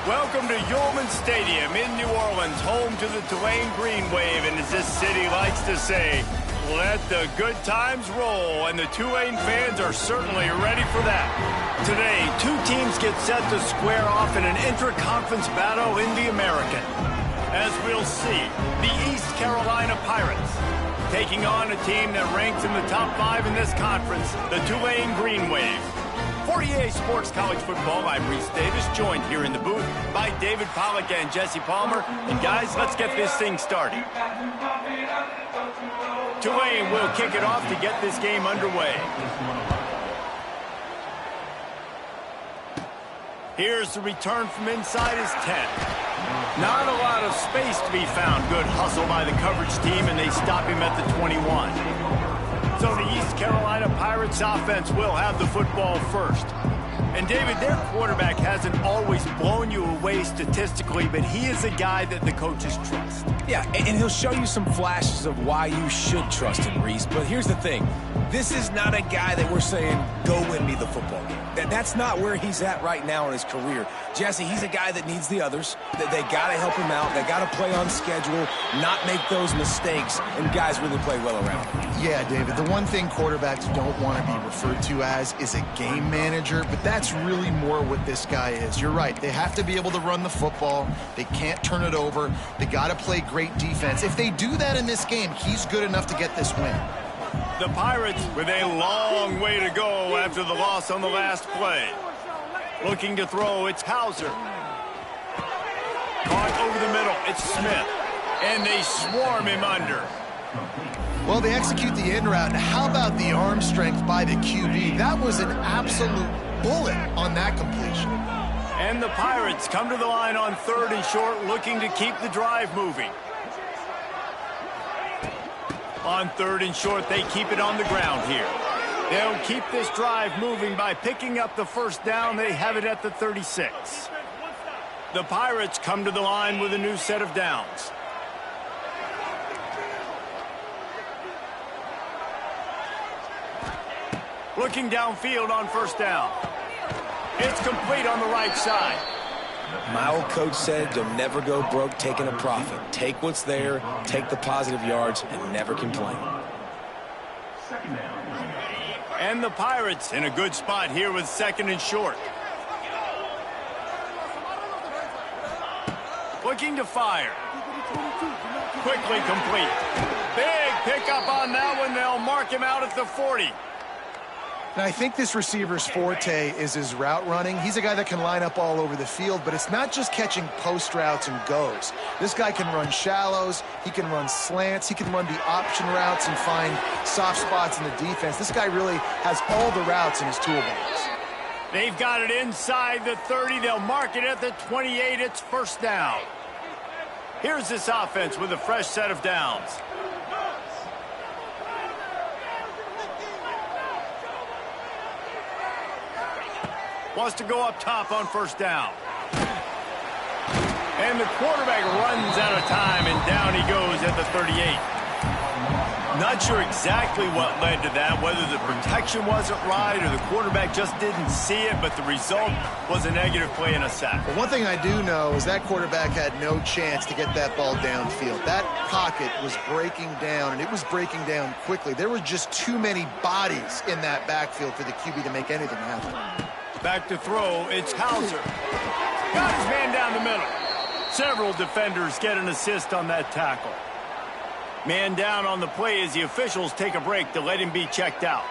Welcome to Yulman Stadium in New Orleans, home to the Tulane Green Wave, and as this city likes to say, let the good times roll, and the Tulane fans are certainly ready for that. Today, two teams get set to square off in an intra-conference battle in the American. As we'll see, the East Carolina Pirates taking on a team that ranks in the top 5 in this conference, the Tulane Green Wave. For EA Sports College Football, I'm Reese Davis, joined here in the booth by David Pollack and Jesse Palmer. And guys, let's get this thing started. Tulane will kick it off to get this game underway. Here's the return from inside his 10. Not a lot of space to be found. Good hustle by the coverage team, and they stop him at the 21. So the East Carolina Pirates offense will have the football first. And David, their quarterback hasn't always blown you away statistically, but he is a guy that the coaches trust. Yeah, and he'll show you some flashes of why you should trust him, Reese. But here's the thing. This is not a guy that we're saying, go win me the football game. That's not where he's at right now in his career. Jesse, he's a guy that needs the others. They got to help him out. They got to play on schedule, not make those mistakes, and guys really play well around him. Yeah, David, the one thing quarterbacks don't want to be referred to as is a game manager, but that's really more what this guy is. You're right. They have to be able to run the football. They can't turn it over. They got to play great defense. If they do that in this game, he's good enough to get this win. The Pirates with a long way to go after the loss on the last play. Looking to throw, it's Hauser. Caught over the middle, it's Smith. And they swarm him under. Well, they execute the in route. How about the arm strength by the QB? That was an absolute bullet on that completion. And the Pirates come to the line on 3rd and short, looking to keep the drive moving. On 3rd and short, they keep it on the ground here. They'll keep this drive moving by picking up the first down. They have it at the 36. The Pirates come to the line with a new set of downs. Looking downfield on 1st down. It's complete on the right side. My old coach said you'll never go broke taking a profit. Take what's there, take the positive yards, and never complain. And the Pirates in a good spot here with 2nd and short. Looking to fire. Quickly complete. Big pickup on that one. They'll mark him out at the 40. And I think this receiver's forte is his route running. He's a guy that can line up all over the field, but it's not just catching post routes and goes. This guy can run shallows, he can run slants, he can run the option routes and find soft spots in the defense. This guy really has all the routes in his toolbox. They've got it inside the 30. They'll mark it at the 28. It's 1st down. Here's this offense with a fresh set of downs. Wants to go up top on 1st down. And the quarterback runs out of time, and down he goes at the 38. Not sure exactly what led to that, whether the protection wasn't right or the quarterback just didn't see it, but the result was a negative play and a sack. But one thing I do know is that quarterback had no chance to get that ball downfield. That pocket was breaking down, and it was breaking down quickly. There were just too many bodies in that backfield for the QB to make anything happen. Back to throw, it's Hauser. Got his man down the middle. Several defenders get an assist on that tackle. Man down on the play as the officials take a break to let him be checked out.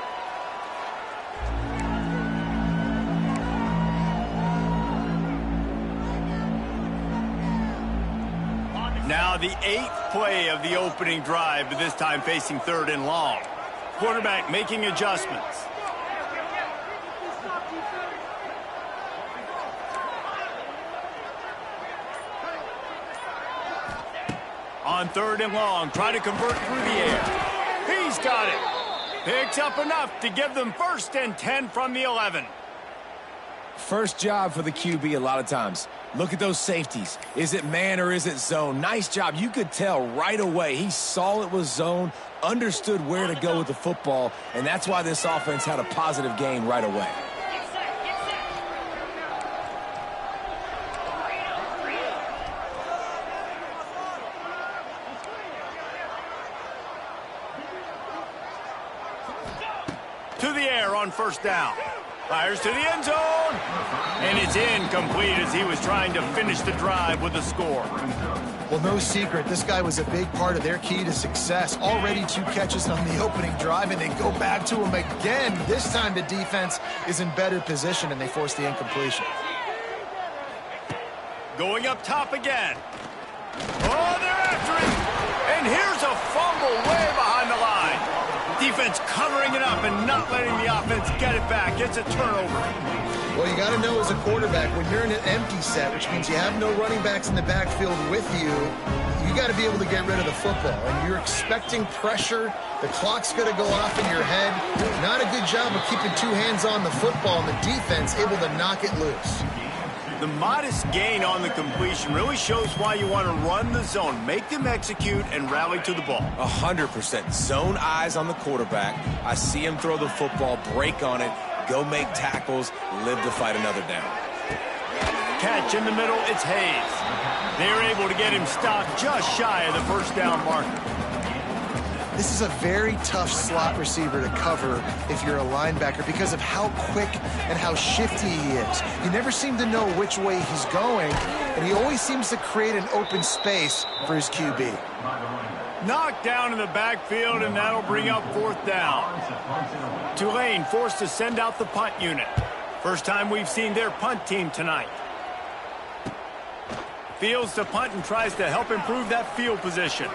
Now the 8th play of the opening drive, but this time facing 3rd and long. Quarterback making adjustments. On 3rd and long, try to convert through the air. He's got it. Picks up enough to give them 1st and 10 from the 11. First job for the QB a lot of times. Look at those safeties. Is it man or is it zone? Nice job. You could tell right away. He saw it was zone, understood where to go with the football, and that's why this offense had a positive gain right away. on first down. Fires to the end zone. And it's incomplete as he was trying to finish the drive with a score. Well, no secret, this guy was a big part of their key to success. Already 2 catches on the opening drive, and they go back to him again. This time the defense is in better position, and they force the incompletion. Going up top again. Oh, they're after him. And here's a fumble way behind the line. Defense covering it up and not letting the offense get it back. It's a turnover. Well, you got to know as a quarterback, when you're in an empty set, which means you have no running backs in the backfield with you, you got to be able to get rid of the football. And you're expecting pressure. The clock's going to go off in your head. Not a good job of keeping 2 hands on the football, and the defense able to knock it loose. The modest gain on the completion really shows why you want to run the zone, make them execute, and rally to the ball. 100%. Zone eyes on the quarterback. I see him throw the football, break on it, go make tackles, live to fight another down. Catch in the middle, it's Hayes. They're able to get him stopped just shy of the first down marker. This is a very tough slot receiver to cover if you're a linebacker because of how quick and how shifty he is. You never seem to know which way he's going, and he always seems to create an open space for his QB. Knocked down in the backfield, and that'll bring up fourth down. Tulane forced to send out the punt unit. First time we've seen their punt team tonight. Fields to punt and tries to help improve that field position.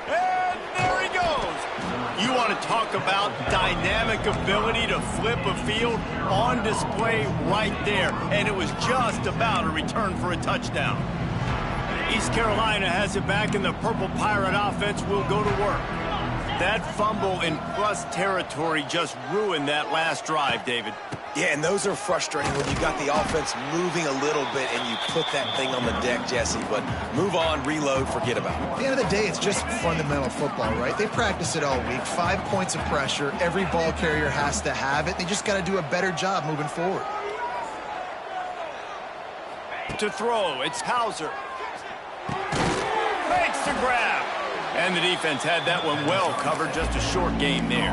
And there he goes. You want to talk about dynamic ability to flip a field on display right there. And it was just about a return for a touchdown. East Carolina has it back, and the Purple Pirate offense will go to work. That fumble in plus territory just ruined that last drive, David. Yeah, and those are frustrating when you got the offense moving a little bit and you put that thing on the deck, Jesse. But move on, reload, forget about it. At the end of the day, it's just fundamental football, right? They practice it all week. 5 points of pressure. Every ball carrier has to have it. They just got to do a better job moving forward. To throw, it's Hauser. Makes the grab. And the defense had that one well covered. Just a short game there.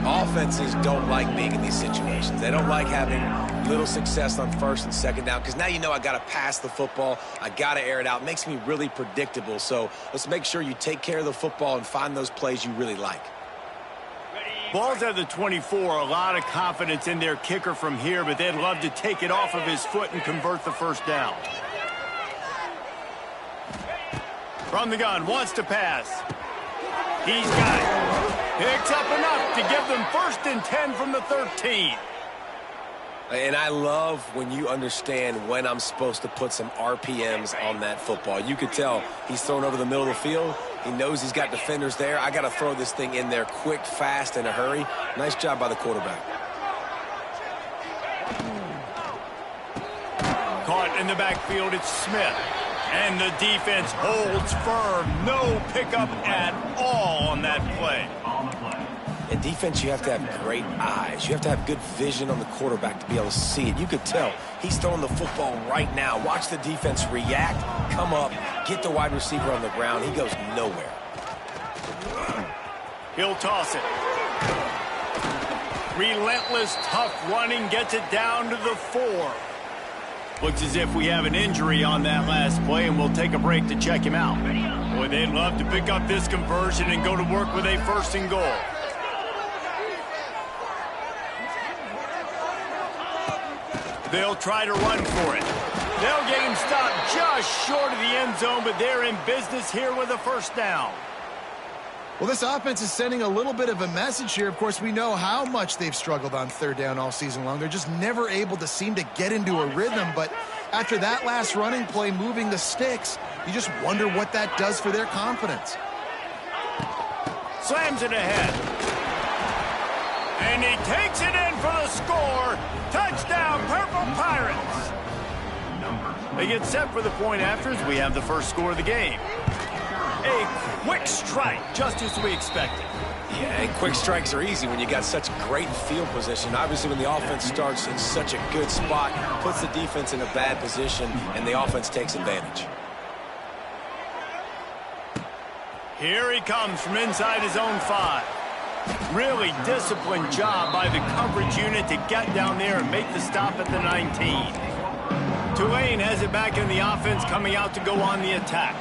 Offenses don't like being in these situations. They don't like having little success on first and second down because now you know I got to pass the football. I got to air it out. It makes me really predictable. So let's make sure you take care of the football and find those plays you really like. Ball's at the 24. A lot of confidence in their kicker from here, but they'd love to take it off of his foot and convert the first down. From the gun, wants to pass. He's got it. Picks up enough to give them 1st and 10 from the 13. And I love when you understand when I'm supposed to put some RPMs on that football. You could tell he's thrown over the middle of the field. He knows he's got defenders there. I got to throw this thing in there quick, fast, in a hurry. Nice job by the quarterback. Caught in the backfield, it's Smith. And the defense holds firm. No pickup at all on that play. In defense, you have to have great eyes. You have to have good vision on the quarterback to be able to see it. You could tell he's throwing the football right now. Watch the defense react, come up, get the wide receiver on the ground. He goes nowhere. He'll toss it. Relentless, tough running gets it down to the 4. Looks as if we have an injury on that last play, and we'll take a break to check him out. Boy, they'd love to pick up this conversion and go to work with a 1st and goal. They'll try to run for it. They'll get him stopped just short of the end zone, but they're in business here with a 1st down. Well, this offense is sending a little bit of a message here. Of course, we know how much they've struggled on 3rd down all season long. They're just never able to seem to get into a rhythm. But after that last running play, moving the sticks, you just wonder what that does for their confidence. Slams it ahead. And he takes it in for the score. Touchdown, Purple Pirates. They get set for the point after as we have the first score of the game. A quick strike, just as we expected. Yeah, and quick strikes are easy when you got such great field position. Obviously, when the offense starts in such a good spot, puts the defense in a bad position, and the offense takes advantage. Here he comes from inside his own 5. Really disciplined job by the coverage unit to get down there and make the stop at the 19. Tulane has it back in the offense, coming out to go on the attack.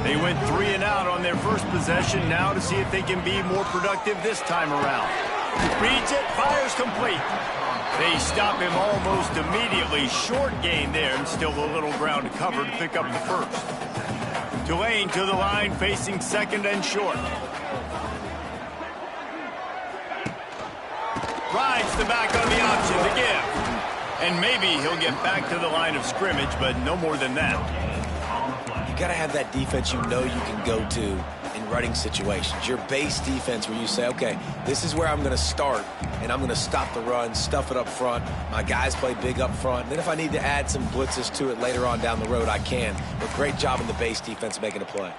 They went 3 and out on their first possession, now to see if they can be more productive this time around. Reads it, fires complete. They stop him almost immediately. Short gain there, and still a little ground to cover to pick up the first. Tulane to the line, facing second and short. Rides the back on the option to give. And maybe he'll get back to the line of scrimmage, but no more than that. You got to have that defense you know you can go to in running situations. Your base defense where you say, okay, this is where I'm going to start, and I'm going to stop the run, stuff it up front. My guys play big up front. And then if I need to add some blitzes to it later on down the road, I can. But great job in the base defense making a play.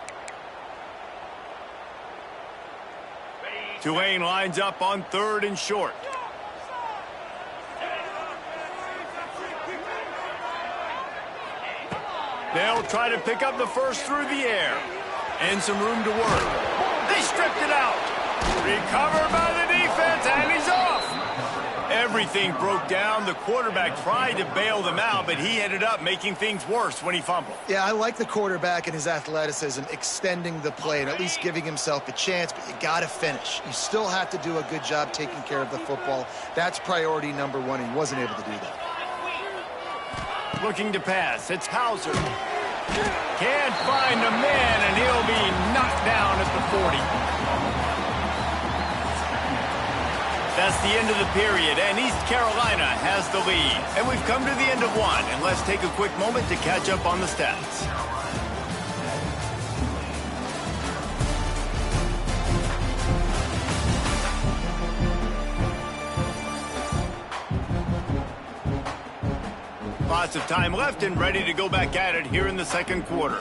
Tulane lines up on 3rd and short. They'll try to pick up the first through the air. And some room to work. They stripped it out. Recovered by the defense, and he's off. Everything broke down. The quarterback tried to bail them out, but he ended up making things worse when he fumbled. Yeah, I like the quarterback and his athleticism, extending the play and at least giving himself a chance, but you got to finish. You still have to do a good job taking care of the football. That's priority number 1, and he wasn't able to do that. Looking to pass. It's Hauser. Can't find a man, and he'll be knocked down at the 40. That's the end of the period, and East Carolina has the lead. And we've come to the end of one, and let's take a quick moment to catch up on the stats. Lots of time left and ready to go back at it here in the second quarter.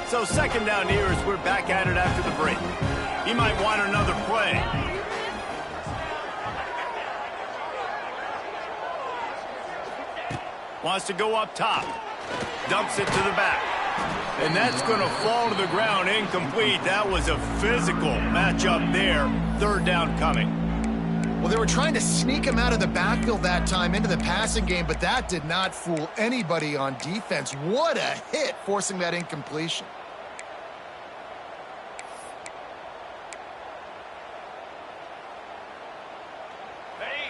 So second down here as we're back at it after the break. He might want another play. Wants to go up top. Dumps it to the back. And that's going to fall to the ground incomplete. That was a physical matchup there. 3rd down coming. Well, they were trying to sneak him out of the backfield that time into the passing game, but that did not fool anybody on defense. What a hit, forcing that incompletion.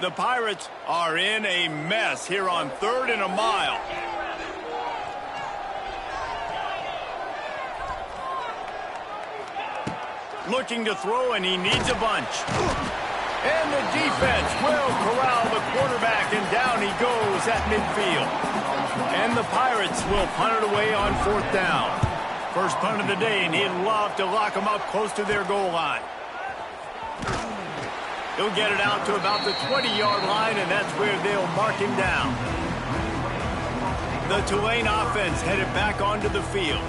The Pirates are in a mess here on 3rd and a mile. Looking to throw, and he needs a bunch. And the defense will corral the quarterback, and down he goes at midfield. And the Pirates will punt it away on 4th down. First punt of the day, and he'd love to lock them up close to their goal line. He'll get it out to about the 20-yard line, and that's where they'll mark him down. The Tulane offense headed back onto the field.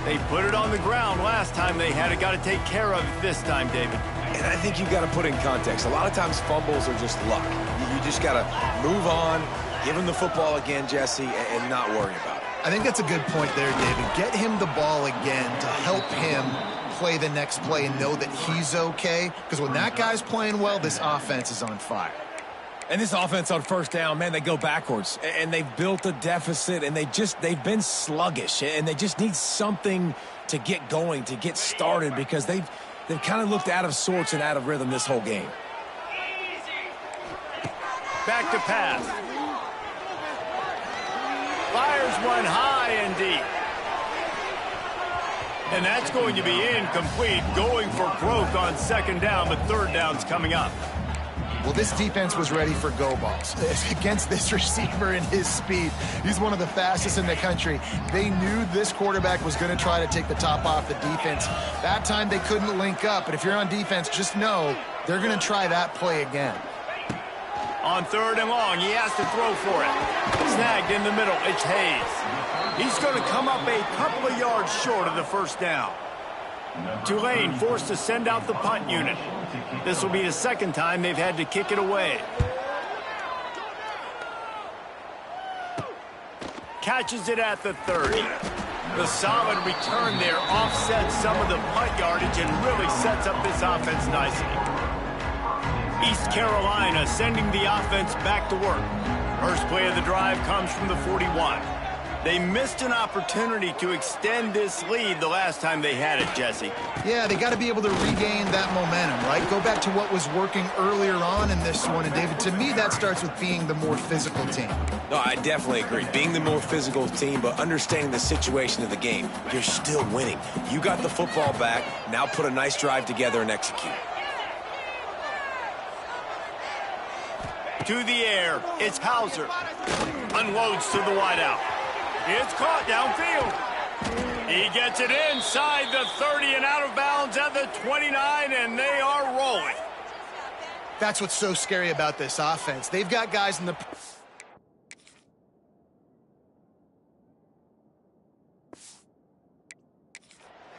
They put it on the ground last time they had it. Got to take care of it this time, David. And I think you've got to put in context. A lot of times fumbles are just luck. You just got to move on, give him the football again, Jesse, and not worry about it. I think that's a good point there, David. Get him the ball again to help him play the next play and know that he's okay. Because when that guy's playing well, this offense is on fire. And this offense on 1st down, man, they go backwards. And they've built a deficit, and they've been sluggish. And they just need something to get going, to get started, because they've kind of looked out of sorts and out of rhythm this whole game. Back to pass. Fires one high and deep. And that's going to be incomplete. Going for growth on 2nd down, but 3rd down's coming up. Well, this defense was ready for go balls. Against this receiver and his speed, he's one of the fastest in the country. They knew this quarterback was going to try to take the top off the defense. That time they couldn't link up, but if you're on defense, just know they're going to try that play again. On 3rd and long, he has to throw for it. Snagged in the middle, it's Hayes. He's going to come up a couple of yards short of the 1st down. Tulane forced to send out the punt unit. This will be the 2nd time they've had to kick it away. Catches it at the 30. The solid return there offsets some of the punt yardage and really sets up this offense nicely. East Carolina sending the offense back to work. First play of the drive comes from the 41. They missed an opportunity to extend this lead the last time they had it, Jesse. Yeah, they got to be able to regain that momentum, right? Go back to what was working earlier on in this one. And, David, to me, that starts with being the more physical team. No, I definitely agree. Being the more physical team, but understanding the situation of the game. You're still winning. You got the football back. Now put a nice drive together and execute. To the air, it's Hauser. Unloads to the wideout. It's caught downfield. He gets it inside the 30 and out of bounds at the 29, and they are rolling. That's what's so scary about this offense. They've got guys in the...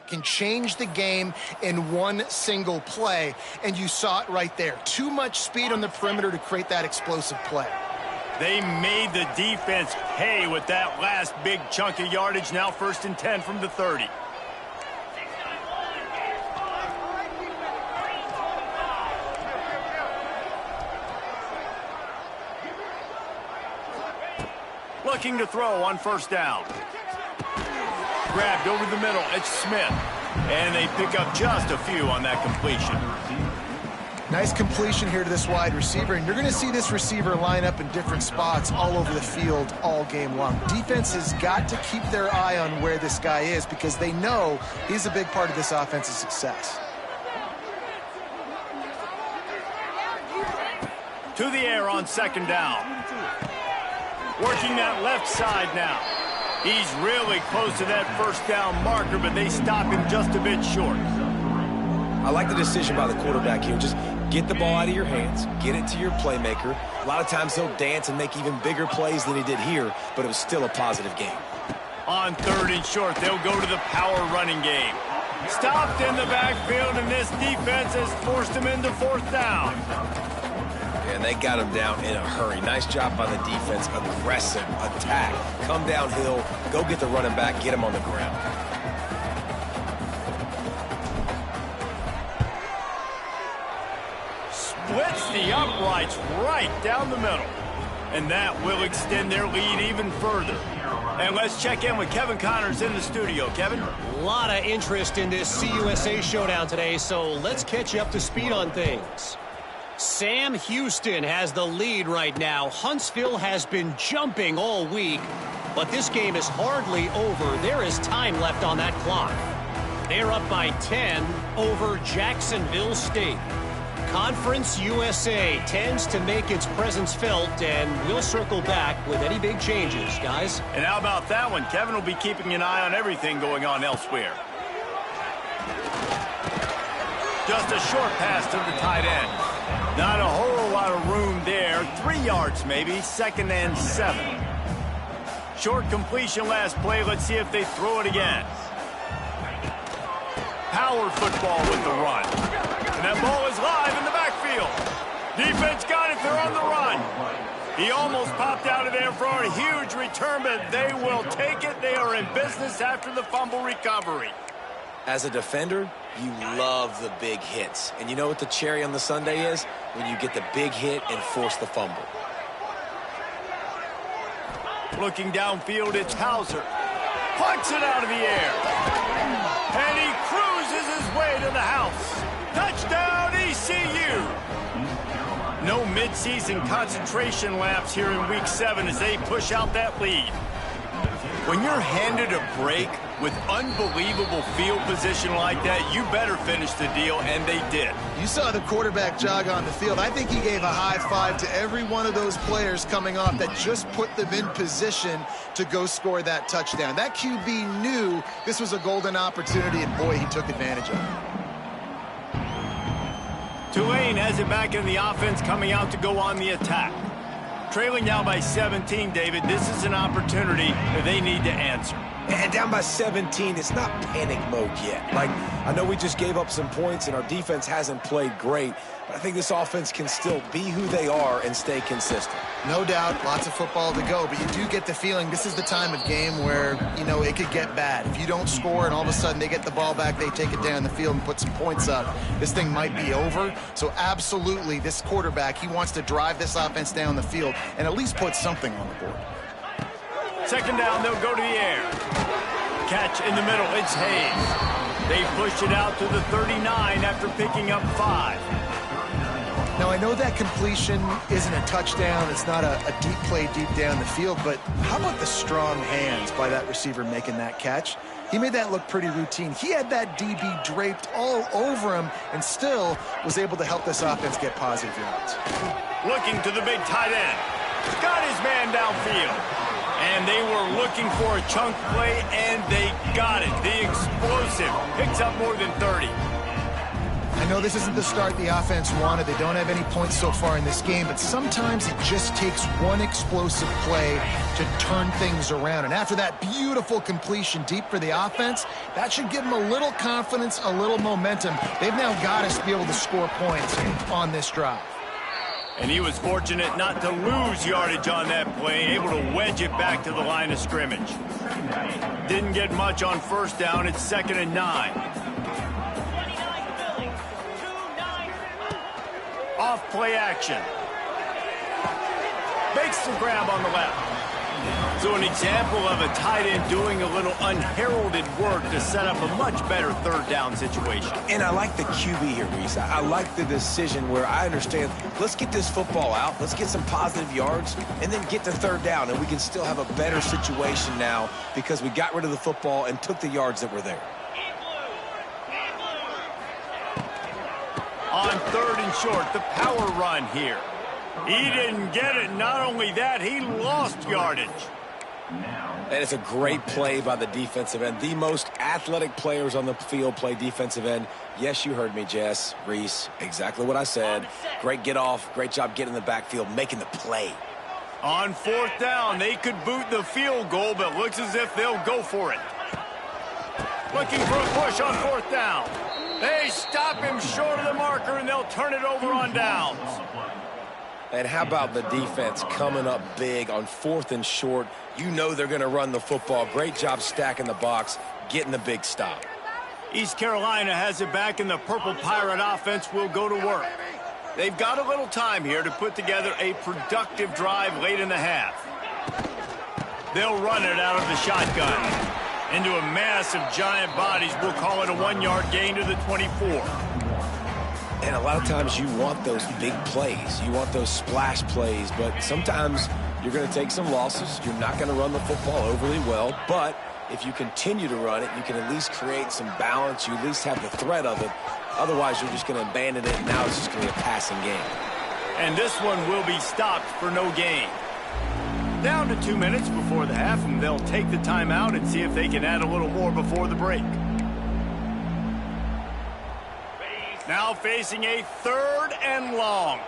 can change the game in one single play, and you saw it right there. Too much speed on the perimeter to create that explosive play. They made the defense pay with that last big chunk of yardage. Now 1st and 10 from the 30. Looking to throw on 1st down. Grabbed over the middle. It's Smith. And they pick up just a few on that completion. Nice completion here to this wide receiver, and you're going to see this receiver line up in different spots all over the field all game long. Defense has got to keep their eye on where this guy is because they know he's a big part of this offense's success. To the air on 2nd down. Working that left side now. He's really close to that 1st down marker, but they stop him just a bit short. I like the decision by the quarterback here. Just get the ball out of your hands, get it to your playmaker. A lot of times he'll dance and make even bigger plays than he did here, but it was still a positive game. On 3rd and short, they'll go to the power running game. Stopped in the backfield, and this defense has forced him into 4th down. And they got him down in a hurry. Nice job by the defense. Aggressive attack. Come downhill, go get the running back, get him on the ground. Splits the uprights right down the middle. And that will extend their lead even further. And let's check in with Kevin Connors in the studio. Kevin? A lot of interest in this CUSA showdown today, so let's catch you up to speed on things. Sam Houston has the lead right now. Huntsville has been jumping all week, but this game is hardly over. There is time left on that clock. They're up by 10 over Jacksonville State. Conference USA tends to make its presence felt, and we'll circle back with any big changes, guys. And how about that one? Kevin will be keeping an eye on everything going on elsewhere. Just a short pass to the tight end. Not a whole lot of room there. 3 yards maybe. 2nd and 7. Short completion last play. Let's see if they throw it again. Power football with the run. And that ball is live in the backfield. Defense got it. They're on the run. He almost popped out of there for a huge return, but they will take it. They are in business after the fumble recovery. As a defender, you love the big hits. And you know what the cherry on the sundae is? When you get the big hit and force the fumble. Looking downfield, it's Hauser. Punts it out of the air. And he cruises his way to the house. Touchdown, ECU. No midseason concentration laps here in Week 7 as they push out that lead. When you're handed a break with unbelievable field position like that, you better finish the deal, and they did. You saw the quarterback jog on the field. I think he gave a high five to every one of those players coming off that just put them in position to go score that touchdown. That QB knew this was a golden opportunity, and boy, he took advantage of it. Tulane has it back in the offense, coming out to go on the attack. Trailing now by 17, David, this is an opportunity that they need to answer. And down by 17, it's not panic mode yet. Like, I know we just gave up some points and our defense hasn't played great, but I think this offense can still be who they are and stay consistent. No doubt, lots of football to go, but you do get the feeling this is the time of game where, you know, it could get bad. If you don't score and all of a sudden they get the ball back, they take it down the field and put some points up, this thing might be over. So absolutely, this quarterback, he wants to drive this offense down the field and at least put something on the board. Second down, they'll go to the air. Catch in the middle, it's Hayes. They push it out to the 39 after picking up 5. Now, I know that completion isn't a touchdown. It's not a deep play deep down the field, but how about the strong hands by that receiver making that catch? He made that look pretty routine. He had that DB draped all over him and still was able to help this offense get positive yards. Looking to the big tight end. Got his man downfield. And they were looking for a chunk play, and they got it. The explosive picks up more than 30. I know this isn't the start the offense wanted. They don't have any points so far in this game, but sometimes it just takes one explosive play to turn things around. And after that beautiful completion deep for the offense, that should give them a little confidence, a little momentum. They've now got us to be able to score points on this drive. And he was fortunate not to lose yardage on that play, able to wedge it back to the line of scrimmage. Didn't get much on first down. It's 2nd and 9. Off play action. Makes the grab on the left. So an example of a tight end doing a little unheralded work to set up a much better third down situation. And I like the QB here, Reese. I like the decision where I understand, let's get this football out, let's get some positive yards, and then get to third down, and we can still have a better situation now because we got rid of the football and took the yards that were there. On 3rd and short, the power run here. He didn't get it. Not only that, he lost yardage. And it's a great play by the defensive end. The most athletic players on the field play defensive end. Yes, you heard me, Jess, Reese. Exactly what I said. Great get off. Great job getting in the backfield, making the play. On 4th down, they could boot the field goal, but looks as if they'll go for it. Looking for a push on 4th down. They stop him short of the marker, and they'll turn it over on downs. And how about the defense coming up big on 4th and short? You know they're going to run the football. Great job stacking the box, getting the big stop. East Carolina has it back, and the Purple Pirate offense will go to work. They've got a little time here to put together a productive drive late in the half. They'll run it out of the shotgun. Into a mass of giant bodies. We'll call it a 1-yard gain to the 24. And a lot of times you want those big plays. You want those splash plays, but sometimes you're going to take some losses. You're not going to run the football overly well, but if you continue to run it, you can at least create some balance. You at least have the threat of it. Otherwise, you're just going to abandon it, and now it's just going to be a passing game. And this one will be stopped for no gain. Down to 2 minutes before the half, and they'll take the timeout and see if they can add a little more before the break. Now facing a 3rd and long.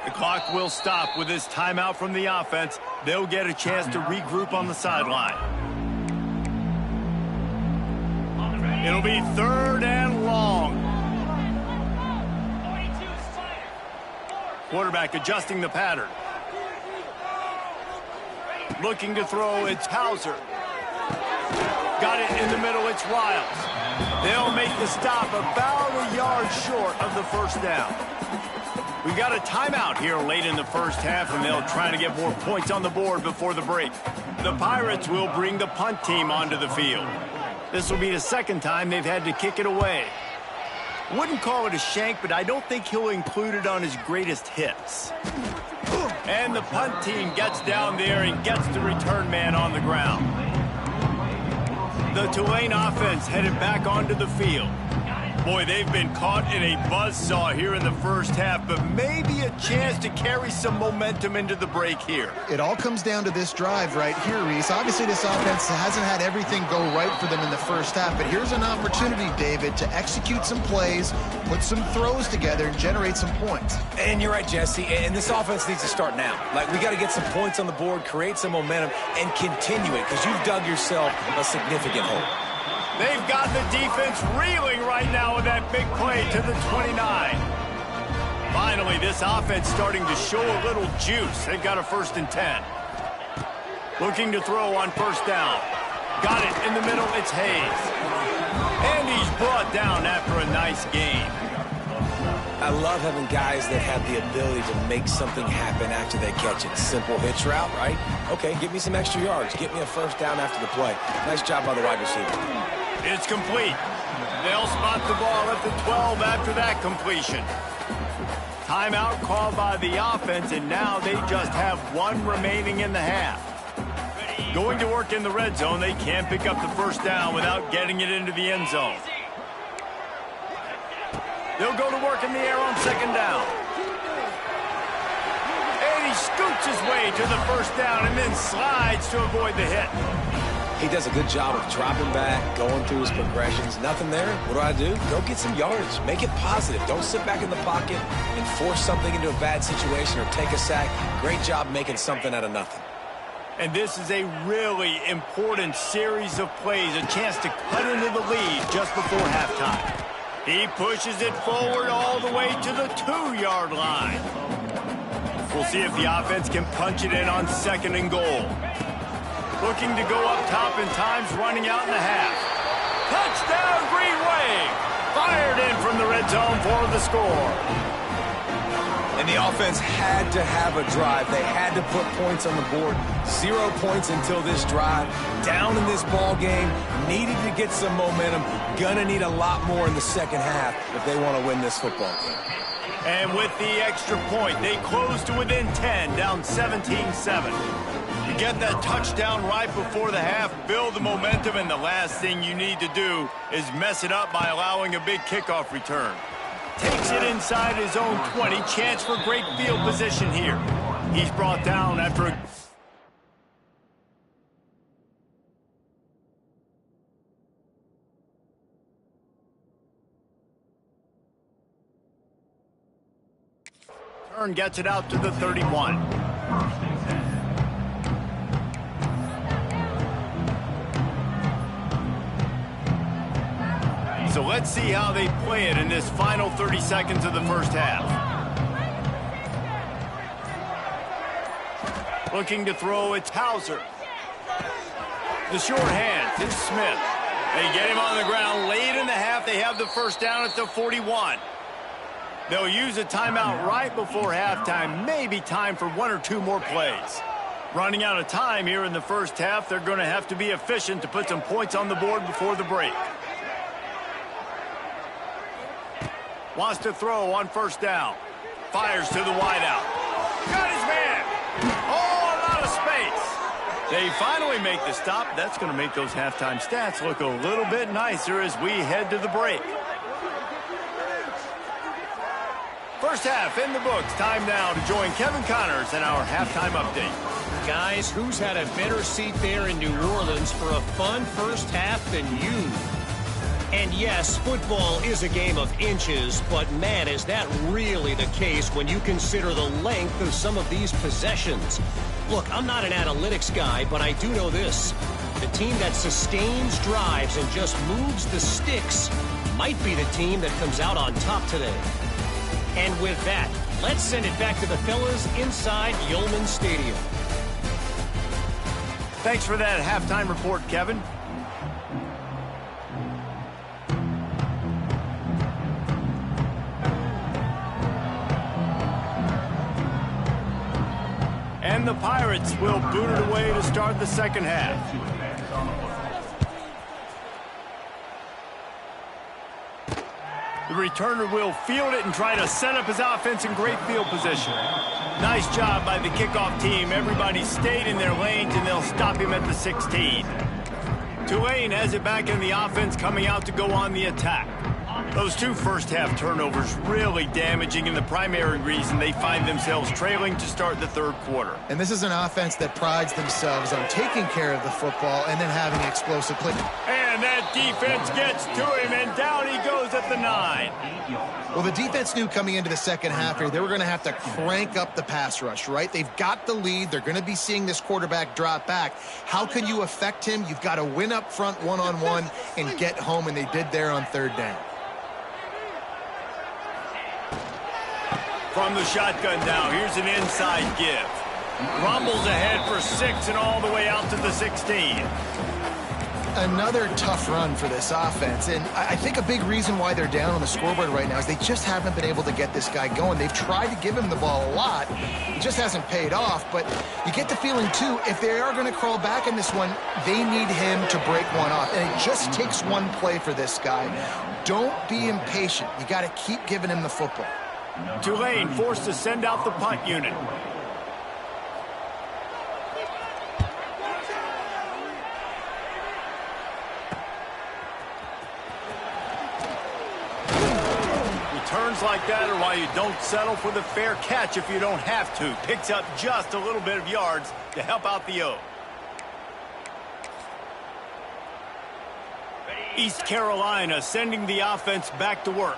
The clock will stop with this timeout from the offense. They'll get a chance to regroup on the sideline. It'll be 3rd and long. Quarterback adjusting the pattern. Looking to throw, it's Hauser. Got it in the middle, it's Riles. They'll make the stop about a yard short of the 1st down. We've got a timeout here late in the first half, and they'll try to get more points on the board before the break. The Pirates will bring the punt team onto the field. This will be the 2nd time they've had to kick it away. Wouldn't call it a shank, but I don't think he'll include it on his greatest hits. And the punt team gets down there and gets the return man on the ground. The Tulane offense headed back onto the field. Boy, they've been caught in a buzzsaw here in the first half, but maybe a chance to carry some momentum into the break here. It all comes down to this drive right here, Reese. Obviously, this offense hasn't had everything go right for them in the first half, but here's an opportunity, David, to execute some plays, put some throws together, and generate some points. And you're right, Jesse, and this offense needs to start now. Like, we got to get some points on the board, create some momentum, and continue it, because you've dug yourself a significant hole. They've got the defense reeling right now with that big play to the 29. Finally, this offense starting to show a little juice. They've got a 1st and 10. Looking to throw on 1st down. Got it in the middle. It's Hayes. And he's brought down after a nice gain. I love having guys that have the ability to make something happen after they catch it. Simple hitch route, right? Okay, give me some extra yards. Get me a 1st down after the play. Nice job by the wide receiver. It's complete. They'll spot the ball at the 12 after that completion. Timeout called by the offense, and now they just have 1 remaining in the half. Going to work in the red zone, they can't pick up the 1st down without getting it into the end zone. They'll go to work in the air on 2nd down. And he scoots his way to the 1st down and then slides to avoid the hit. He does a good job of dropping back, going through his progressions. Nothing there. What do? Go get some yardage. Make it positive. Don't sit back in the pocket and force something into a bad situation or take a sack. Great job making something out of nothing. And this is a really important series of plays, a chance to cut into the lead just before halftime. He pushes it forward all the way to the 2-yard line. We'll see if the offense can punch it in on 2nd and goal. Looking to go up top, and time's running out in the half. Touchdown, Green Wave! Fired in from the red zone for the score. And the offense had to have a drive. They had to put points on the board. 0 points until this drive. Down in this ball game. Needed to get some momentum. Gonna need a lot more in the 2nd half if they want to win this football game. And with the extra point, they close to within 10, down 17-7. You get that touchdown right before the half, build the momentum, and the last thing you need to do is mess it up by allowing a big kickoff return. Takes it inside his own 20. Chance for great field position here. He's brought down after a... turn gets it out to the 31. So let's see how they play it in this final 30 seconds of the first half. Looking to throw, it's Hauser. The short hands, it's Smith. They get him on the ground late in the half. They have the 1st down at the 41. They'll use a timeout right before halftime. Maybe time for 1 or 2 more plays. Running out of time here in the first half. They're going to have to be efficient to put some points on the board before the break. Wants to throw on 1st down. Fires to the wideout. Got his man. Oh, a lot of space. They finally make the stop. That's going to make those halftime stats look a little bit nicer as we head to the break. First half in the books. Time now to join Kevin Connors in our halftime update. Guys, who's had a better seat there in New Orleans for a fun first half than you? And yes, football is a game of inches, but man, is that really the case when you consider the length of some of these possessions. Look, I'm not an analytics guy, but I do know this. The team that sustains drives and just moves the sticks might be the team that comes out on top today. And with that, let's send it back to the fellas inside Yulman Stadium. Thanks for that halftime report, Kevin. And the Pirates will boot it away to start the second half. The returner will field it and try to set up his offense in great field position. Nice job by the kickoff team. Everybody stayed in their lanes, and they'll stop him at the 16. Tulane has it back in the offense, coming out to go on the attack. Those two first-half turnovers really damaging, and the primary reason they find themselves trailing to start the third quarter. And this is an offense that prides themselves on taking care of the football and then having explosive play. And that defense gets to him, and down he goes at the 9. Well, the defense knew coming into the second half here they were going to have to crank up the pass rush, right? They've got the lead. They're going to be seeing this quarterback drop back. How can you affect him? You've got to win up front one-on-one and get home, and they did there on third down. From the shotgun now, here's an inside give. Rumbles ahead for 6 and all the way out to the 16. Another tough run for this offense, and I think a big reason why they're down on the scoreboard right now is they just haven't been able to get this guy going. They've tried to give him the ball a lot. It just hasn't paid off, but you get the feeling, too, if they are going to crawl back in this one, they need him to break one off, and it just takes one play for this guy. Don't be impatient. You got to keep giving him the football. Tulane forced to send out the punt unit. Returns like that are why you don't settle for the fair catch if you don't have to. Picks up just a little bit of yards to help out the O. East Carolina sending the offense back to work.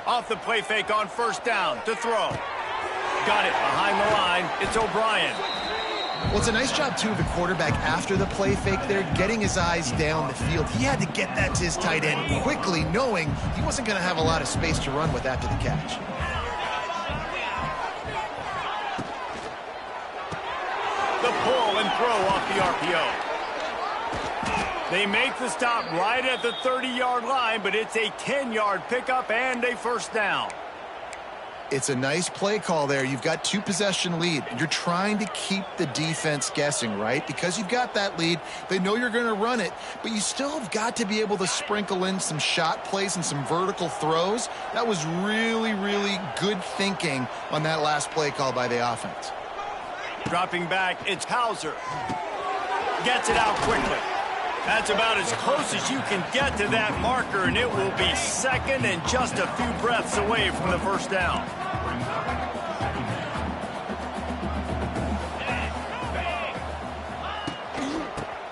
Off the play fake on first down to throw. Got it behind the line. It's O'Brien. Well, it's a nice job, too, of the quarterback after the play fake there, getting his eyes down the field. He had to get that to his tight end quickly, knowing he wasn't going to have a lot of space to run with after the catch. The pull and throw off the RPO. They make the stop right at the 30-yard line, but it's a 10-yard pickup and a first down. It's a nice play call there. You've got 2-possession lead. You're trying to keep the defense guessing, right? Because you've got that lead, they know you're going to run it, but you still have got to be able to sprinkle in some shot plays and some vertical throws. That was really, really good thinking on that last play call by the offense. Dropping back, it's Hauser. Gets it out quickly. That's about as close as you can get to that marker, and it will be second and just a few breaths away from the first down.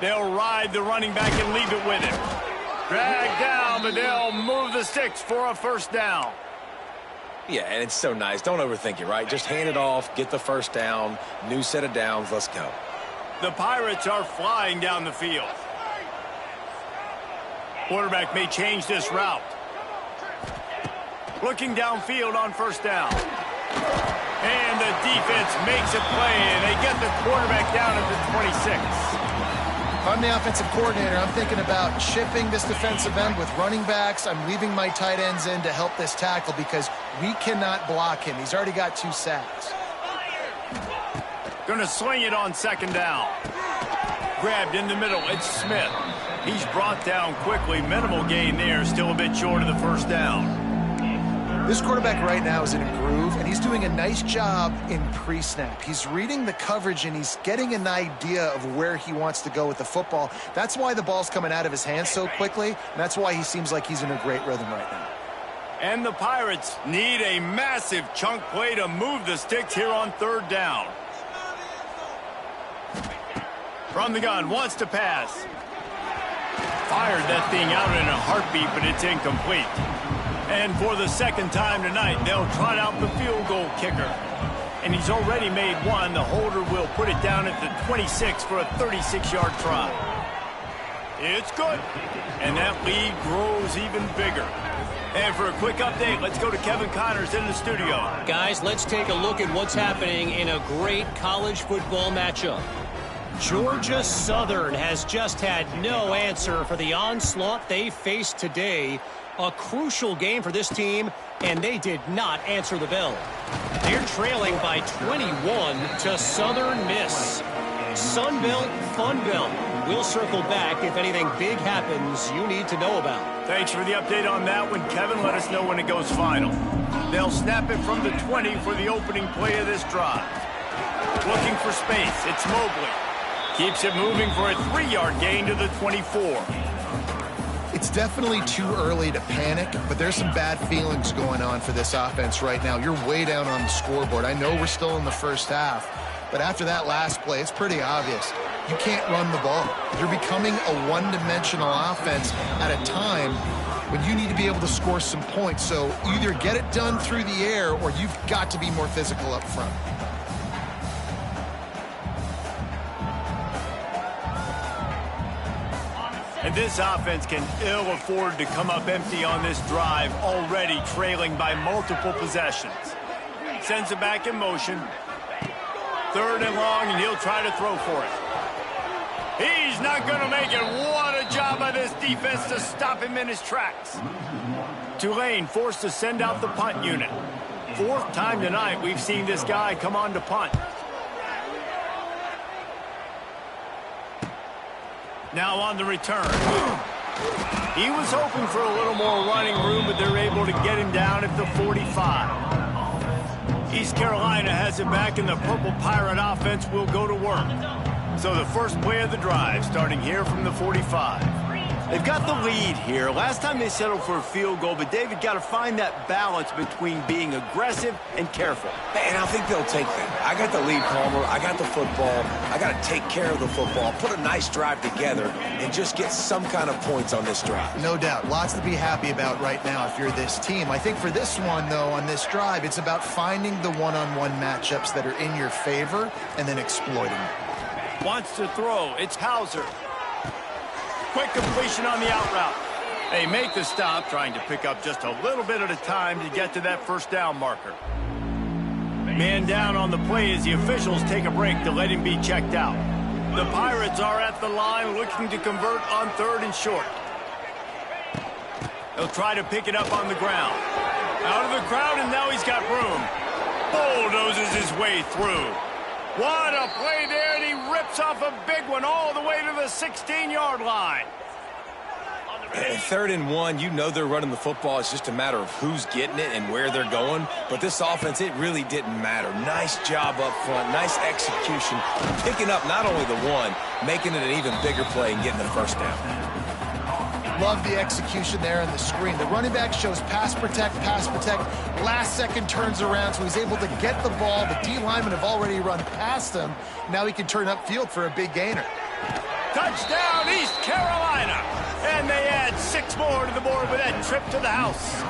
They'll ride the running back and leave it with him. Drag down, but they'll move the sticks for a first down. Yeah, and it's so nice. Don't overthink it, right? Just hand it off, get the first down, new set of downs, let's go. The Pirates are flying down the field. Quarterback may change this route. Looking downfield on first down. And the defense makes a play, and they get the quarterback down at the 26. If I'm the offensive coordinator, I'm thinking about chipping this defensive end with running backs. I'm leaving my tight ends in to help this tackle because we cannot block him. He's already got 2 sacks. Going to swing it on second down. Grabbed in the middle. It's Smith. He's brought down quickly. Minimal gain there. Still a bit short of the first down. This quarterback right now is in a groove, and he's doing a nice job in pre-snap. He's reading the coverage, and he's getting an idea of where he wants to go with the football. That's why the ball's coming out of his hands so quickly, and that's why he seems like he's in a great rhythm right now. And the Pirates need a massive chunk play to move the sticks here on third down. From the gun, wants to pass. Fired that thing out in a heartbeat, but it's incomplete. And for the second time tonight, they'll trot out the field goal kicker. And he's already made one. The holder will put it down at the 26 for a 36-yard try. It's good. And that lead grows even bigger. And for a quick update, let's go to Kevin Connors in the studio. Guys, let's take a look at what's happening in a great college football matchup. Georgia Southern has just had no answer for the onslaught they faced today. A crucial game for this team, and they did not answer the bell. They're trailing by 21 to Southern Miss. Sunbelt, Funbelt. We'll circle back if anything big happens you need to know about. Thanks for the update on that one, Kevin. Let us know when it goes final. They'll snap it from the 20 for the opening play of this drive. Looking for space. It's Mobley. Keeps it moving for a 3-yard gain to the 24. It's definitely too early to panic, but there's some bad feelings going on for this offense right now. You're way down on the scoreboard. I know we're still in the first half, but after that last play, it's pretty obvious. You can't run the ball. You're becoming a one-dimensional offense at a time when you need to be able to score some points. So either get it done through the air or you've got to be more physical up front. And this offense can ill afford to come up empty on this drive, already trailing by multiple possessions. Sends it back in motion. 3rd and long, and he'll try to throw for it. He's not going to make it. What a job by this defense to stop him in his tracks. Tulane forced to send out the punt unit. 4th time tonight we've seen this guy come on to punt. Now on the return. He was hoping for a little more running room, but they're able to get him down at the 45. East Carolina has it back, and the Purple Pirate offense will go to work. So the first play of the drive, starting here from the 45. They've got the lead here. Last time they settled for a field goal, but David got to find that balance between being aggressive and careful. And I think they'll take that. I got the lead, Palmer. I got the football. I got to take care of the football, put a nice drive together, and just get some kind of points on this drive. No doubt. Lots to be happy about right now if you're this team. I think for this one, though, on this drive, it's about finding the one-on-one matchups that are in your favor and then exploiting them. Wants to throw. It's Hauser. Quick completion on the out route. They make the stop, trying to pick up just a little bit at a time to get to that first down marker. Man down on the play as the officials take a break to let him be checked out. The Pirates are at the line looking to convert on 3rd and short. He'll try to pick it up on the ground. Out of the crowd, and now he's got room. Bulldozes his way through. What a play there, and he rips off a big one all the way to the 16-yard line. 3rd and 1, you know they're running the football. It's just a matter of who's getting it and where they're going. But this offense, it really didn't matter. Nice job up front, nice execution, picking up not only the one, making it an even bigger play and getting the first down. Love the execution there on the screen. The running back shows pass protect, last second turns around, so he's able to get the ball. The D linemen have already run past him. Now he can turn upfield for a big gainer. Touchdown, East Carolina! And they add 6 more to the board with that trip to the house.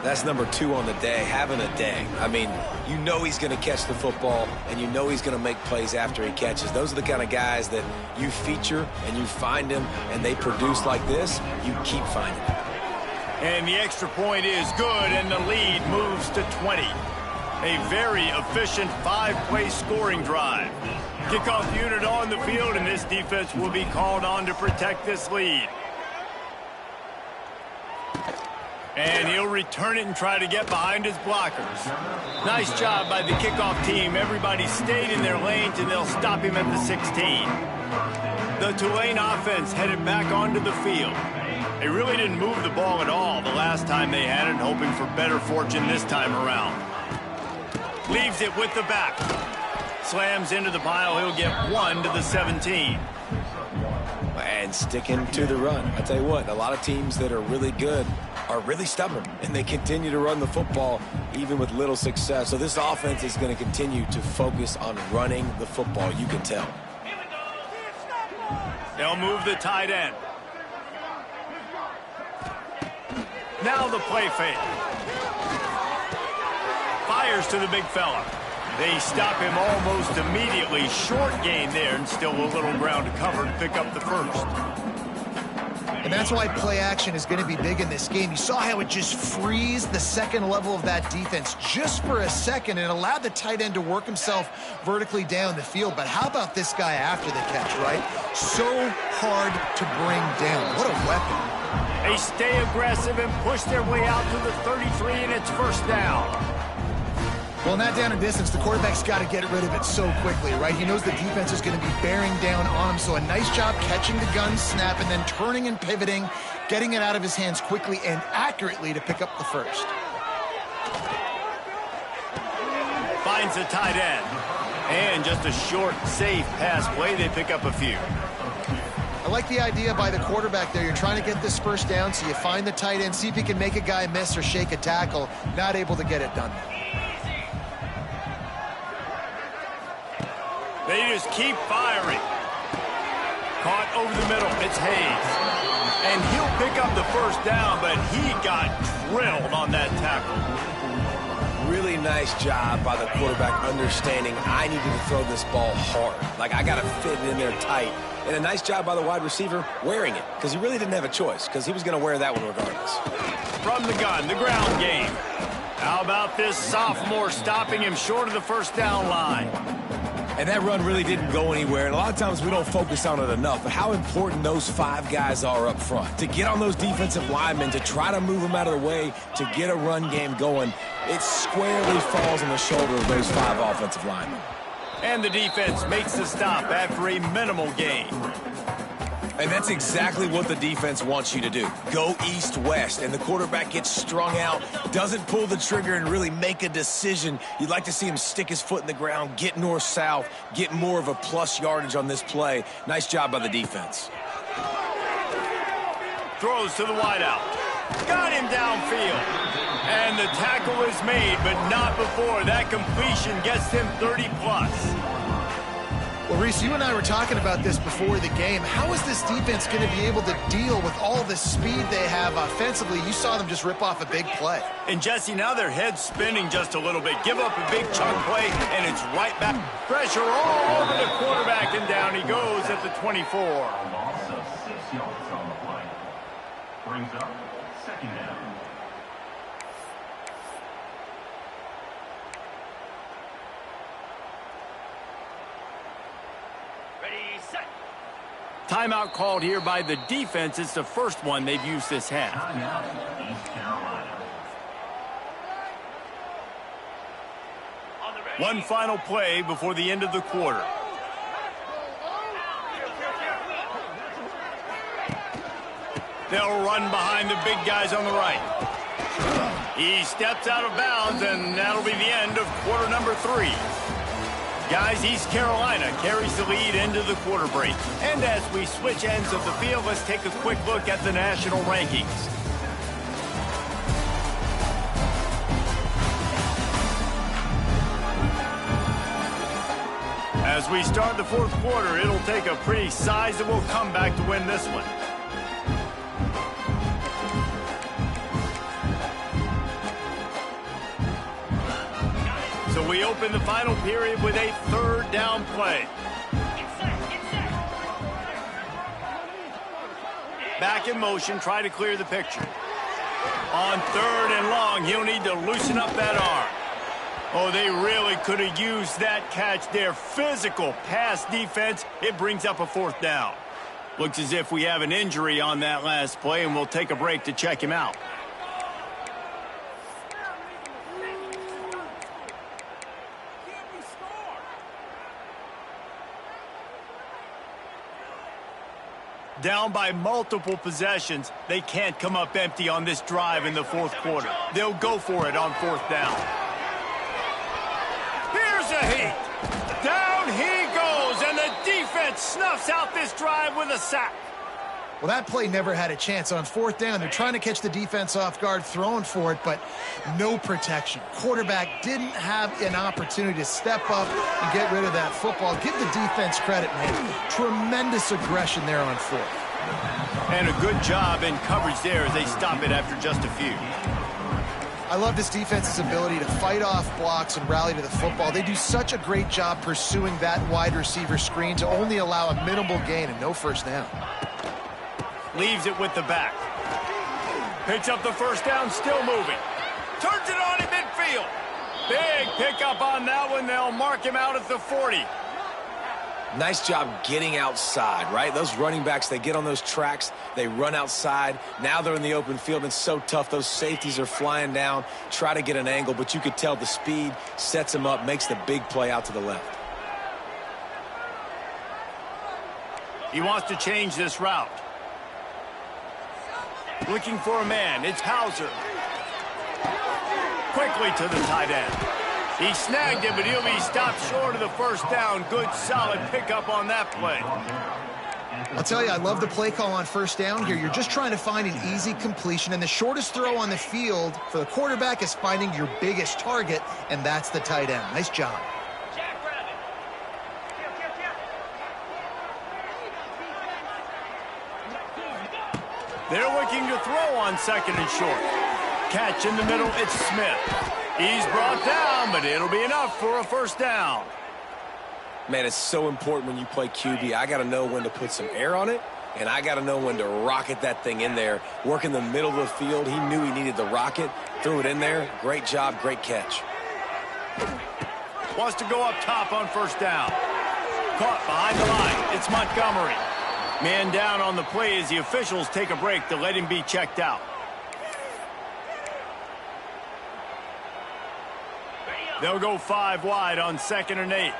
That's number 2 on the day, having a day. I mean, you know he's going to catch the football, and you know he's going to make plays after he catches. Those are the kind of guys that you feature and you find them, and they produce like this, you keep finding them. And the extra point is good, and the lead moves to 20. A very efficient 5-play scoring drive. Kickoff unit on the field, and this defense will be called on to protect this lead. And he'll return it and try to get behind his blockers. Nice job by the kickoff team. Everybody stayed in their lanes, and they'll stop him at the 16. The Tulane offense headed back onto the field. They really didn't move the ball at all the last time they had it, hoping for better fortune this time around. Leaves it with the back. Slams into the pile. He'll get 1 to the 17. And sticking to the run. I tell you what, a lot of teams that are really good are really stubborn, and they continue to run the football even with little success. So this offense is going to continue to focus on running the football, you can tell. They'll move the tight end. Now the play fake. Fires to the big fella. They stop him almost immediately. Short gain there, and still a little ground to cover to pick up the first. And that's why play action is going to be big in this game. You saw how it just freezed the second level of that defense just for a second and allowed the tight end to work himself vertically down the field. But how about this guy after the catch, right? So hard to bring down. What a weapon. They stay aggressive and push their way out to the 33, and it's first down. Well, in that down and distance, the quarterback's got to get rid of it so quickly, right? He knows the defense is going to be bearing down on him, so a nice job catching the gun snap and then turning and pivoting, getting it out of his hands quickly and accurately to pick up the first. Finds the tight end. And again, just a short, safe pass play. They pick up a few. I like the idea by the quarterback there. You're trying to get this first down, so you find the tight end, see if he can make a guy miss or shake a tackle. Not able to get it done. They just keep firing. Caught over the middle. It's Hayes. And he'll pick up the first down, but he got drilled on that tackle. Really nice job by the quarterback understanding I needed to throw this ball hard. Like, I got to fit it in there tight. And a nice job by the wide receiver wearing it, because he really didn't have a choice, because he was going to wear that one regardless. From the gun, the ground game. How about this sophomore stopping him short of the first down line? And that run really didn't go anywhere. And a lot of times we don't focus on it enough, but how important those 5 guys are up front. To get on those defensive linemen, to try to move them out of the way, to get a run game going, it squarely falls on the shoulder of those 5 offensive linemen. And the defense makes the stop after a minimal gain. And that's exactly what the defense wants you to do. Go east-west, and the quarterback gets strung out, doesn't pull the trigger and really make a decision. You'd like to see him stick his foot in the ground, get north-south, get more of a plus yardage on this play. Nice job by the defense. Throws to the wideout. Got him downfield. And the tackle is made, but not before that completion gets him 30-plus. Well, Reese, you and I were talking about this before the game. How is this defense going to be able to deal with all the speed they have offensively? You saw them just rip off a big play. And, Jesse, now their head's spinning just a little bit. Give up a big chunk play, and it's right back. Pressure all over the quarterback, and down he goes at the 24. Loss of 6 yards on the play. Brings up second down. Timeout called here by the defense. It's the first one they've used this half. Timeout, East Carolina. One final play before the end of the quarter. They'll run behind the big guys on the right. He steps out of bounds, and that'll be the end of quarter number 3. Guys, East Carolina carries the lead into the quarter break. And as we switch ends of the field, let's take a quick look at the national rankings. As we start the fourth quarter, it'll take a pretty sizable comeback to win this one. So we open the final period with a third down play. Back in motion, try to clear the picture. On third and long, he'll need to loosen up that arm. Oh, they really could have used that catch there. Physical pass defense. It brings up a fourth down. Looks as if we have an injury on that last play, and we'll take a break to check him out. Down by multiple possessions, they can't come up empty on this drive in the fourth quarter. They'll go for it on fourth down. Here's a hit. Down he goes, and the defense snuffs out this drive with a sack. Well, that play never had a chance. On fourth down, they're trying to catch the defense off guard, throwing for it, but no protection. Quarterback didn't have an opportunity to step up and get rid of that football. Give the defense credit, man. Tremendous aggression there on fourth. And a good job in coverage there as they stop it after just a few. I love this defense's ability to fight off blocks and rally to the football. They do such a great job pursuing that wide receiver screen to only allow a minimal gain and no first down. Leaves it with the back. Picks up the first down, still moving. Turns it on in midfield. Big pickup on that one. They'll mark him out at the 40. Nice job getting outside, right? Those running backs, they get on those tracks, they run outside. Now they're in the open field. It's so tough. Those safeties are flying down, try to get an angle, but you could tell the speed sets him up, makes the big play out to the left. He wants to change this route. Looking for a man. It's Hauser. Quickly to the tight end. He snagged it, but he'll be stopped short of the first down. Good, solid pickup on that play. I'll tell you, I love the play call on first down here. You're just trying to find an easy completion, and the shortest throw on the field for the quarterback is finding your biggest target, and that's the tight end. Nice job. They're looking to throw on second and short. Catch in the middle, it's Smith. He's brought down, but it'll be enough for a first down. Man, it's so important when you play QB. I got to know when to put some air on it, and I got to know when to rocket that thing in there. Work in the middle of the field. He knew he needed the rocket, threw it in there. Great job, great catch. Wants to go up top on first down. Caught behind the line. It's Montgomery. Man down on the play as the officials take a break to let him be checked out. They'll go 5 wide on 2nd and 8.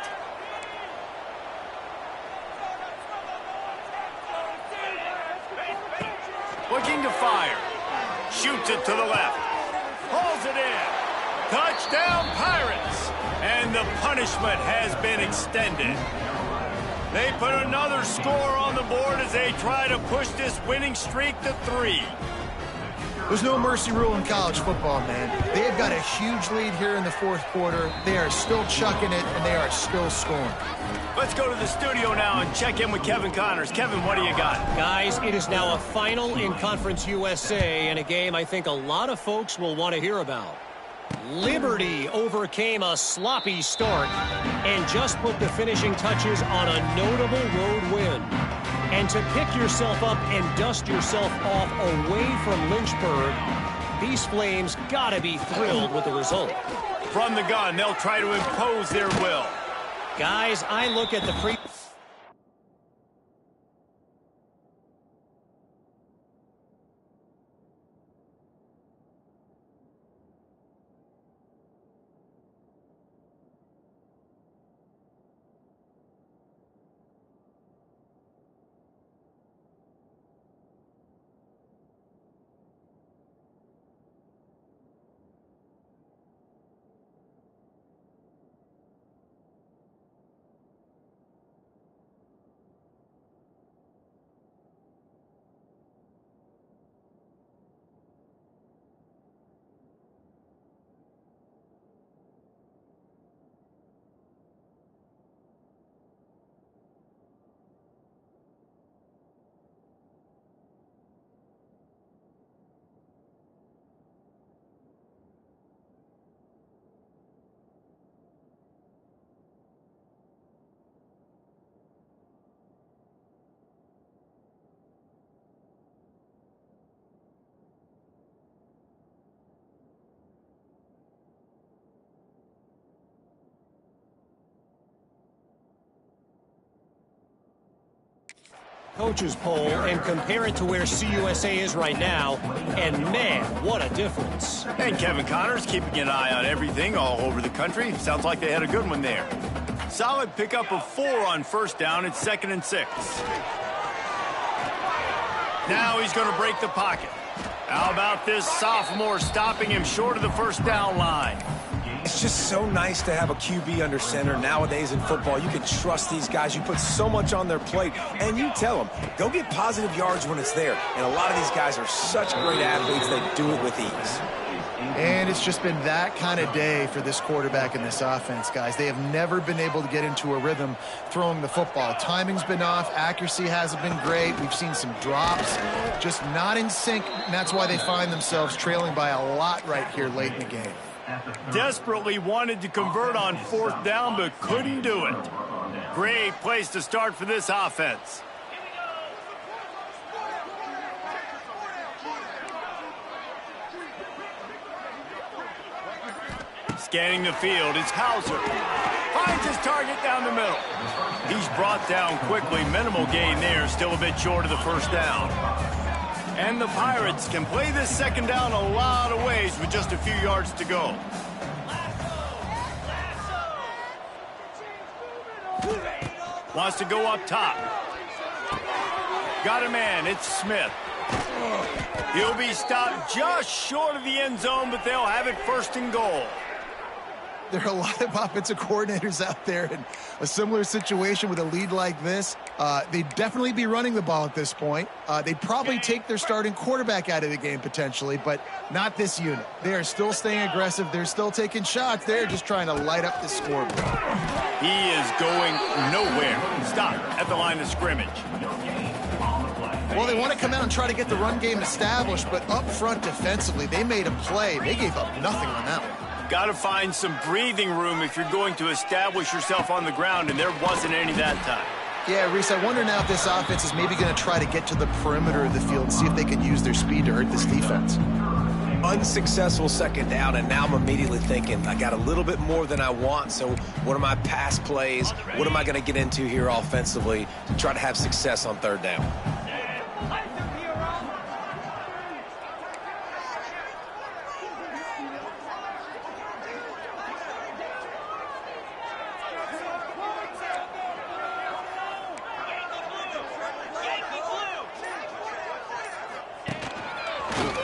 Looking to fire. Shoots it to the left. Hauls it in. Touchdown, Pirates. And the punishment has been extended. They put another score on the board as they try to push this winning streak to 3. There's no mercy rule in college football, man. They have got a huge lead here in the fourth quarter. They are still chucking it, and they are still scoring. Let's go to the studio now and check in with Kevin Connors. Kevin, what do you got? Guys, it is now a final in Conference USA and a game I think a lot of folks will want to hear about. Liberty overcame a sloppy start and just put the finishing touches on a notable road win. And to pick yourself up and dust yourself off away from Lynchburg, these Flames gotta be thrilled with the result. From the gun, they'll try to impose their will. Guys, I look at the coaches poll and compare it to where CUSA is right now, and man, what a difference. And Kevin Connors keeping an eye on everything all over the country. Sounds like they had a good one there. Solid pickup of 4 on first down. It's 2nd and 6. Now he's going to break the pocket. How about this sophomore stopping him short of the first down line? It's just so nice to have a QB under center nowadays in football. You can trust these guys. You put so much on their plate, and you tell them, go get positive yards when it's there. And a lot of these guys are such great athletes, they do it with ease. And it's just been that kind of day for this quarterback and this offense, guys. They have never been able to get into a rhythm throwing the football. Timing's been off. Accuracy hasn't been great. We've seen some drops, just not in sync, and that's why they find themselves trailing by a lot right here late in the game. Desperately wanted to convert on 4th down, but couldn't do it. Great place to start for this offense. Scanning the field, it's Hauser. Finds his target down the middle. He's brought down quickly. Minimal gain there, still a bit short of the first down. And the Pirates can play this second down a lot of ways with just a few yards to go. Wants to go up top. Got a man, it's Smith. He'll be stopped just short of the end zone, but they'll have it 1st and goal. there are a lot of offensive coordinators out there in a similar situation with a lead like this. They'd definitely be running the ball at this point. They'd probably take their starting quarterback out of the game potentially, but not this unit. They are still staying aggressive. They're still taking shots. They're just trying to light up the scoreboard. He is going nowhere. Stop at the line of scrimmage. Well, they want to come out and try to get the run game established, but up front defensively, they made a play. They gave up nothing on that one. Got to find some breathing room if you're going to establish yourself on the ground, and there wasn't any that time. Yeah, Reese, I wonder now if this offense is maybe going to try to get to the perimeter of the field and see if they can use their speed to hurt this defense. Unsuccessful second down, and now I'm immediately thinking, I got a little bit more than I want, so what are my pass plays? What am I going to get into here offensively to try to have success on third down?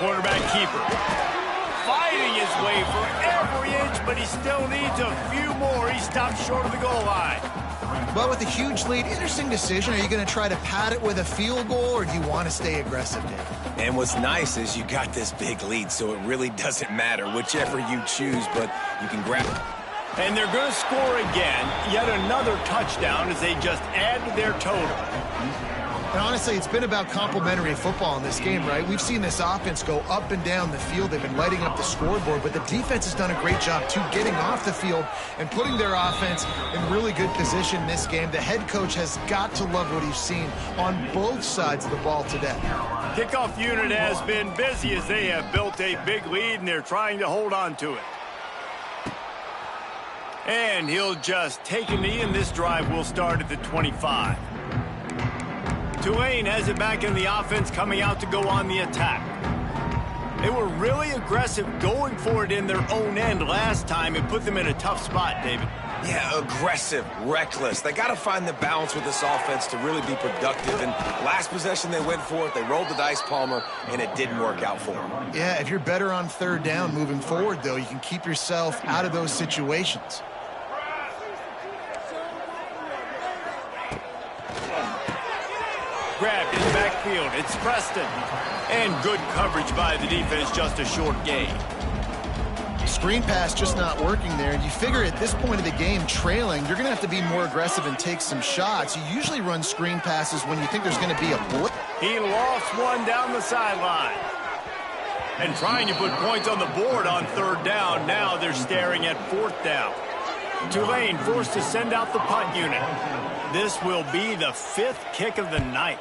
Quarterback keeper. Fighting his way for every inch, but he still needs a few more. He stopped short of the goal line. Well, with a huge lead, interesting decision. Are you going to try to pad it with a field goal, or do you want to stay aggressive, Dave? And what's nice is you got this big lead, so it really doesn't matter whichever you choose, but you can grab it. And they're going to score again. Yet another touchdown as they just add to their total. And honestly, it's been about complementary football in this game, right? We've seen this offense go up and down the field. They've been lighting up the scoreboard, but the defense has done a great job, too, getting off the field and putting their offense in really good position in this game. The head coach has got to love what he's seen on both sides of the ball today. Kickoff unit has been busy as they have built a big lead, and they're trying to hold on to it. And he'll just take a knee, and this drive will start at the 25. Tulane has it back in the offense, coming out to go on the attack. They were really aggressive going for it in their own end last time and put them in a tough spot, David. Yeah, aggressive, reckless. They got to find the balance with this offense to really be productive. And last possession they went for it. They rolled the dice, Palmer, and it didn't work out for them. Yeah, if you're better on third down moving forward, though, you can keep yourself out of those situations. Grabbed in the backfield. It's Preston. And good coverage by the defense, just a short gain. Screen pass just not working there. And you figure at this point of the game, trailing, you're going to have to be more aggressive and take some shots. You usually run screen passes when you think there's going to be a blitz. He lost one down the sideline. And trying to put points on the board on third down. Now they're staring at fourth down. Tulane forced to send out the punt unit. This will be the fifth kick of the night.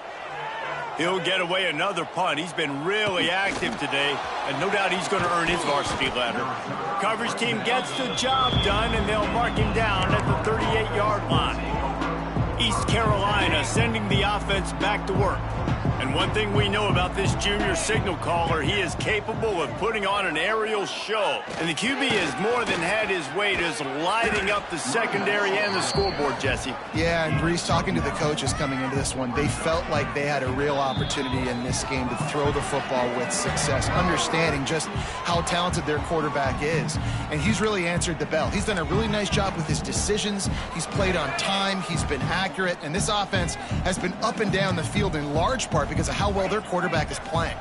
He'll get away another punt. He's been really active today, and no doubt he's going to earn his varsity letter. Coverage team gets the job done, and they'll mark him down at the 38-yard line. East Carolina sending the offense back to work. And one thing we know about this junior signal caller, he is capable of putting on an aerial show. And the QB has more than had his weight as lighting up the secondary and the scoreboard, Jesse. Yeah, and Brees, talking to the coaches coming into this one, they felt like they had a real opportunity in this game to throw the football with success, understanding just how talented their quarterback is. And he's really answered the bell. He's done a really nice job with his decisions. He's played on time. He's been accurate. And this offense has been up and down the field in large part because of how well their quarterback is playing.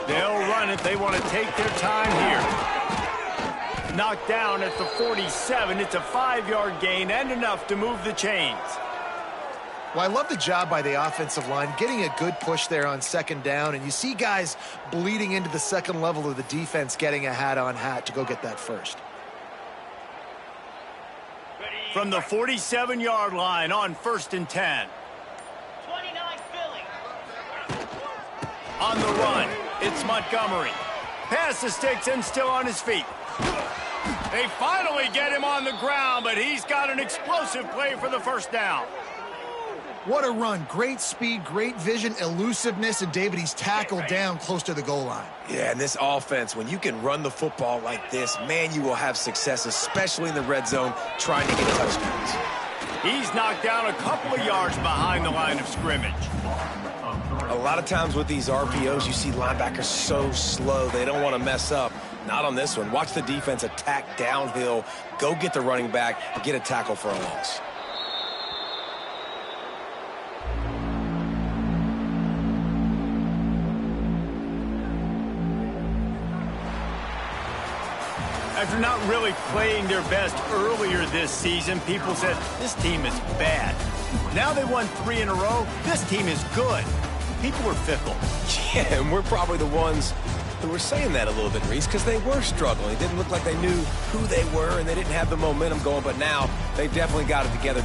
They'll run it. They want to take their time here. Knocked down at the 47. It's a 5-yard gain and enough to move the chains. Well, I love the job by the offensive line, getting a good push there on second down, and you see guys bleeding into the second level of the defense getting a hat-on-hat to go get that first. From the 47-yard line on 1st and 10. 29 Philly. On the run, it's Montgomery. Pass the sticks and still on his feet. They finally get him on the ground, but he's got an explosive play for the first down. What a run. Great speed, great vision, elusiveness, and David, he's tackled down close to the goal line. Yeah, and this offense, when you can run the football like this, man, you will have success, especially in the red zone, trying to get touchdowns. He's knocked down a couple of yards behind the line of scrimmage. A lot of times with these RPOs, you see linebackers so slow, they don't want to mess up. Not on this one. Watch the defense attack downhill, go get the running back, and get a tackle for a loss. After not really playing their best earlier this season, people said, this team is bad. Now they won 3 in a row. This team is good. People are fickle. Yeah, and we're probably the ones who were saying that a little bit, Reese, because they were struggling. It didn't look like they knew who they were, and they didn't have the momentum going, but now they've definitely got it together.